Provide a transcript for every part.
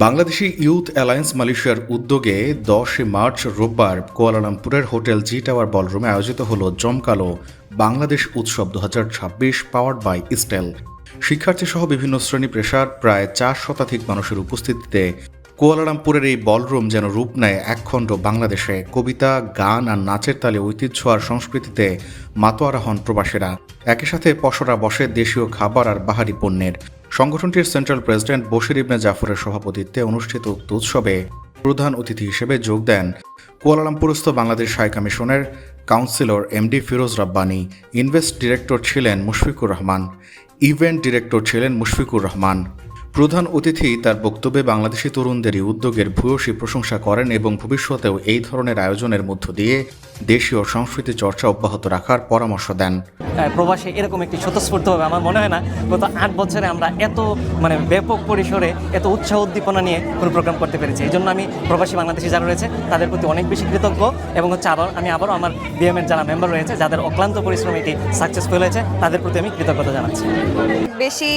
Bangladeshi youth alliance মালয়েশিয়ার উদ্যোগে 10 March রোববার কুয়ালালামপুরের হোটেল জি টাওয়ার বলরুমে আয়োজিত হল জমকালো বাংলাদেশ উৎসব 2026 পাওয়ার্ড বাই স্টেল। শিক্ষার্থী সহ বিভিন্ন শ্রেণী পেশার প্রায় 4 শতাধিক মানুষের উপস্থিতিতে কুয়ালালামপুরের এই বলরুম যেন রূপ নেয় একখণ্ড বাংলাদেশে। কবিতা, গান আর নাচের তালে ঐতিহ্য আর সংস্কৃতিতে মাতোয়ারা হন প্রবাসীরা। একই সাথে পসরা বসে দেশীয় খাবার আর বাহারি পণ্যের। সংগঠনটির সেন্ট্রাল প্রেসিডেন্ট বশির ইবনে জাফরের সভাপতিত্বে অনুষ্ঠিত উক্ত উৎসবে প্রধান অতিথি হিসেবে যোগ দেন কুয়ালালামপুরস্থ বাংলাদেশ হাই কমিশনের councillor MD Firoz Rabbani. Invest director ছিলেন মুশফিকুর রহমান, ইভেন্ট ডিরেক্টর ছিলেন মুশফিকুর রহমান। প্রধান অতিথি তার বক্তব্যে বাংলাদেশি তরুণদেরই উদ্যোগের ভূয়সী প্রশংসা করেন এবং ভবিষ্যতেও এই ধরনের আয়োজনের মধ্য দিয়ে দেশীয় সংস্কৃতি চর্চা অব্যাহত রাখার পরামর্শ দেন। প্রবাসে এরকম একটি স্বতঃস্ফূর্ত হবে আমার মনে হয় না গত 8 বছরে আমরা এত ব্যাপক পরিসরে এত উৎসাহ উদ্দীপনা নিয়ে কোনো প্রোগ্রাম করতে পেরেছি। এই জন্য আমি প্রবাসী বাংলাদেশি যারা রয়েছে তাদের প্রতি অনেক বেশি কৃতজ্ঞ এবং আবারও আমার বিএমের যারা মেম্বার রয়েছে যাদের অক্লান্ত পরিশ্রম এটি সাকসেসফুল হয়েছে তাদের প্রতি আমি কৃতজ্ঞতা জানাচ্ছি। বেশি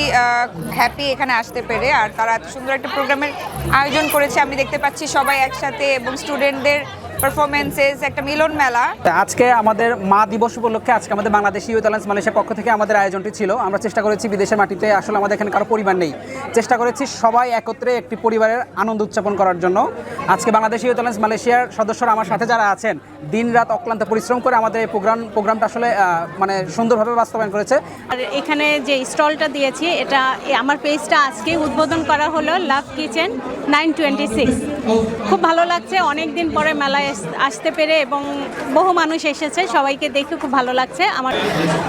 হ্যাপি এখানে আসতে পেরে, আর তারা এত সুন্দর একটা প্রোগ্রামের আয়োজন করেছে। আমি দেখতে পাচ্ছি সবাই একসাথে এবং স্টুডেন্টদের পারফরমেন্সেস, একটা মিলন মেলা। আজকে আমাদের মা দিবস উপলক্ষে আজকে আমাদের বাংলাদেশি ইউথ অ্যালায়েন্স মালয়েশিয়ার পক্ষ থেকে আমাদের আয়োজনটি ছিল। আমরা চেষ্টা করেছি বিদেশের মাটিতে, আসলে আমাদের এখানে কারো পরিবার নেই, চেষ্টা করেছি সবাই একত্রে একটি পরিবারের আনন্দ উদযাপন করার জন্য। আজকে বাংলাদেশি ইউথ অ্যালায়েন্স মালয়েশিয়ার সদস্যরা আমার সাথে যারা আছেন দিন রাত অক্লান্ত পরিশ্রম করে আমাদের এই প্রোগ্রামটা আসলে সুন্দরভাবে বাস্তবায়ন করেছে। আর এখানে যে স্টলটা দিয়েছি এটা আমার পেজটা আজকে উদ্বোধন করা হলো, লাভ কিচেন 926। খুব ভালো লাগছে অনেক দিন পরে মেলায় আসতে পেরে এবং বহু মানুষ এসেছে, সবাইকে দেখে খুব ভালো লাগছে।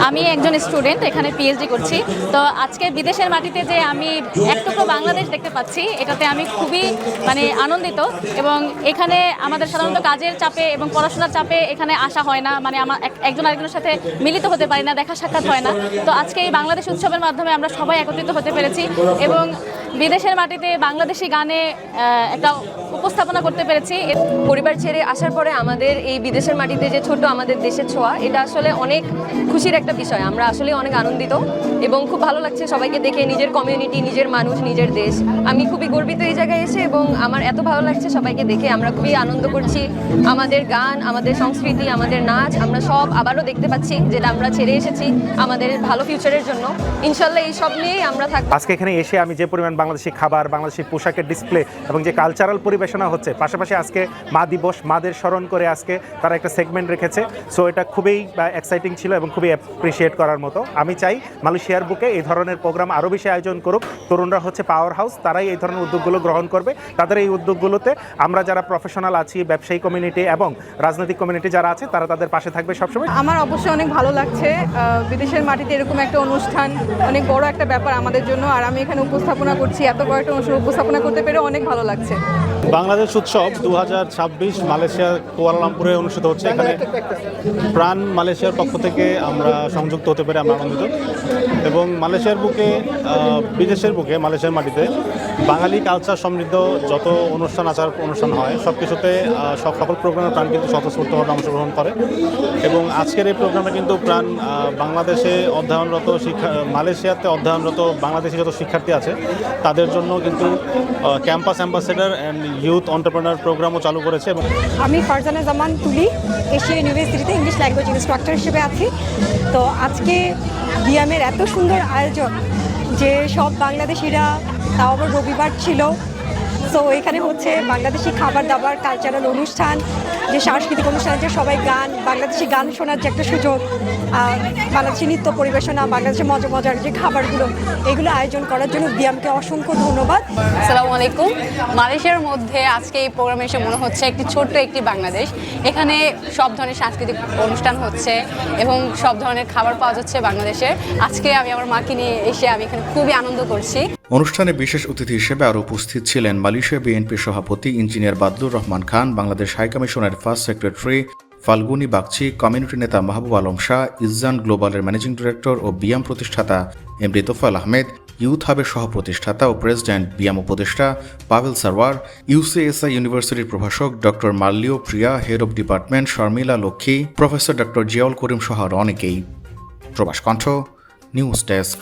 আমি একজন স্টুডেন্ট, এখানে পিএইচডি করছি। তো আজকে বিদেশের মাটিতে যে আমি একটুকু বাংলাদেশ দেখতে পাচ্ছি এটাতে আমি খুবই আনন্দিত। এবং এখানে আমাদের সাধারণত কাজের চাপে এবং পড়াশোনার চাপে এখানে আসা হয় না, আমার একজন আরেকজনের সাথে মিলিত হতে পারি না, দেখা সাক্ষাৎ হয় না। তো আজকে এই বাংলাদেশ উৎসবের মাধ্যমে আমরা সবাই একত্রিত হতে পেরেছি এবং বিদেশের মাটিতে বাংলাদেশি গানে একটা উপস্থাপনা করতে পেরেছি। পরিবার ছেড়ে আসার পরে আমাদের এই বিদেশের মাটিতে যে ছোট আমাদের দেশের ছোঁয়া, এটা আসলে অনেক খুশির একটা বিষয়। আমরা আসলে অনেক আনন্দিত এবং খুব ভালো লাগছে সবাইকে দেখে, নিজের কমিউনিটি, নিজের মানুষ, নিজের দেশ। আমি খুবই গর্বিত এই জায়গায় এসে এবং আমার এত ভালো লাগছে সবাইকে দেখে। আমরা খুবই আনন্দ করছি, আমাদের গান, আমাদের সংস্কৃতি, আমাদের নাচ আমরা সব আবারও দেখতে পাচ্ছি, যেটা আমরা ছেড়ে এসেছি আমাদের ভালো ফিউচারের জন্য। ইনশাল্লাহ এই সব নিয়েই আমরা থাকবো। আজকে এখানে এসে আমি যে পরিমাণ বাংলাদেশি খাবার, বাংলাদেশি পোশাকের ডিসপ্লে এবং যে কালচারাল পরিবেশনা হচ্ছে, পাশাপাশি আজকে মা দিবস, মাদের স্মরণ করে আজকে তারা একটা সেগমেন্ট রেখেছে। সো এটা খুবই এক্সাইটিং ছিল এবং খুবই অ্যাপ্রিসিয়েট করার মতো। আমি চাই মালয়েশিয়ার বুকে এই ধরনের প্রোগ্রাম আরও বেশি আয়োজন করুক। তরুণরা হচ্ছে পাওয়ার হাউস, তারাই এই ধরনের উদ্যোগগুলো গ্রহণ করবে। তাদের এই উদ্যোগগুলোতে আমরা যারা প্রফেশনাল আছি, ব্যবসায়ী কমিউনিটি এবং রাজনৈতিক কমিউনিটি যারা আছে, তারা তাদের পাশে থাকবে সবসময়। আমার অবশ্যই অনেক ভালো লাগছে বিদেশের মাটিতে এরকম একটা অনুষ্ঠান, অনেক বড় একটা ব্যাপার আমাদের জন্য। আর আমি এখানে উপস্থাপনা করছি, এত বড় একটা অনুষ্ঠান উপস্থাপনা করতে পেরে অনেক ভালো লাগছে। বাংলাদেশ উৎসব 2026 মালয়েশিয়ার কুয়ালালামপুরে অনুষ্ঠিত হচ্ছে। এখানে প্রাণ মালয়েশিয়ার পক্ষ থেকে আমরা সংযুক্ত হতে পেরে আমরা আনন্দিত। এবং মালয়েশিয়ার বুকে, বিদেশের বুকে, মালয়েশিয়ার মাটিতে বাঙালি কালচার সমৃদ্ধ যত অনুষ্ঠান হয় সব কিছুতে সকল প্রোগ্রামের প্রাণ কিন্তু স্বতঃস্ফূর্তভাবে অংশগ্রহণ করে। এবং আজকের এই প্রোগ্রামে কিন্তু প্রাণ বাংলাদেশে অধ্যয়নরত মালয়েশিয়াতে অধ্যয়নরত বাংলাদেশি যত শিক্ষার্থী আছে তাদের জন্য কিন্তু campus ambassador and youth entrepreneur প্রোগ্রামও চালু করেছে। এবং আমি ফারজানা জামান তুলি, এশিয়া ইউনিভার্সিটিতে ইংলিশ ল্যাঙ্গুয়েজ ইন্সট্রাক্টর হিসেবে আছি। তো আজকে বিএমের এত সুন্দর আয়োজন যে সব বাংলাদেশিরা, তাও আবার রবিবার ছিল। তো এখানে হচ্ছে বাংলাদেশি খাবার দাবার, কালচারাল অনুষ্ঠান, যে সাংস্কৃতিক অনুষ্ঠান, যে সবাই বাংলাদেশি গান শোনার যে একটা সুযোগ, বাংলাদেশি নৃত্য পরিবেশনা, বাংলাদেশের মজার যে খাবারগুলো, এগুলো আয়োজন করার জন্য বিএমকে অসংখ্য ধন্যবাদ। আসসালামু আলাইকুম। মালয়েশিয়ার মধ্যে আজকে এই প্রোগ্রামে এসে মনে হচ্ছে ছোট্ট একটি বাংলাদেশ। এখানে সব ধরনের সাংস্কৃতিক অনুষ্ঠান হচ্ছে এবং সব ধরনের খাবার পাওয়া যাচ্ছে বাংলাদেশের। আজকে আমি আমার মাকে নিয়ে এসে আমি এখানে খুবই আনন্দ করছি। অনুষ্ঠানে বিশেষ অতিথি হিসেবে আরও উপস্থিত ছিলেন মালয়েশিয়া বিএনপি সভাপতি ইঞ্জিনিয়ার বাদলুর রহমান খান, বাংলাদেশ হাই কমিশনের first secretary Falguni Bagchi, community নেতা মাহবুব আলম শাহ, ইজান গ্লোবালের ম্যানেজিং ডিরেক্টর ও বিয়াম প্রতিষ্ঠাতা এমডি তোফায়েল আহমেদ, ইউথ হাবের সহ প্রতিষ্ঠাতা ও প্রেসিডেন্ট বিয়াম উপদেষ্টা পাভেল সারওয়ার, ইউসিএসআই ইউনিভার্সিটির প্রভাষক ডক্টর মাল্লিও Priya, head of department Sharmila Lakshmi, professor doctor Ziaul Karim সহ অনেকেই। প্রবাস কণ্ঠ, নিউজ ডেস্ক।